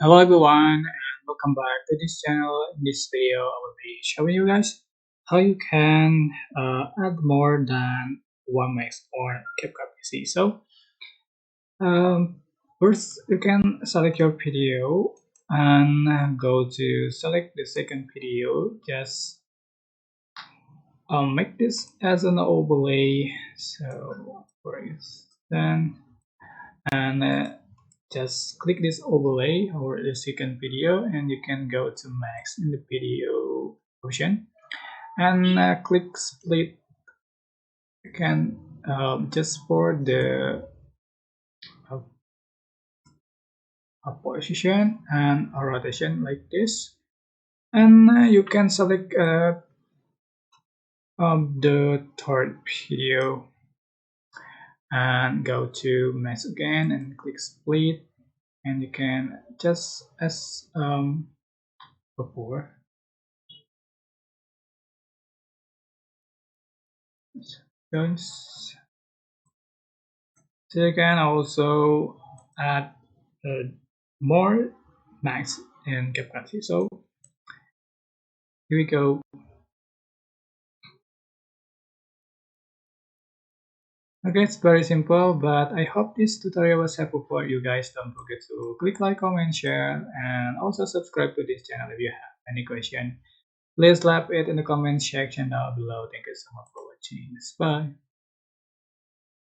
Hello everyone and welcome back to this channel. In this video I will be showing you guys how you can add more than one max on CapCut PC. So first you can select your video and go to select the second video. Just make this as an overlay. So for instance, and just click this overlay over the second video and you can go to max in the video option and click split. You can just for the uh, position and a rotation like this, and you can select the third video and go to max again and click split, and you can just as before. Guys, so you can also add more max in capacity. So here we go. Okay, it's very simple, but I hope this tutorial was helpful for you guys. Don't forget to click like, comment, share, and also subscribe to this channel if you have any question. Please leave it in the comment section down below. Thank you so much for watching. Bye.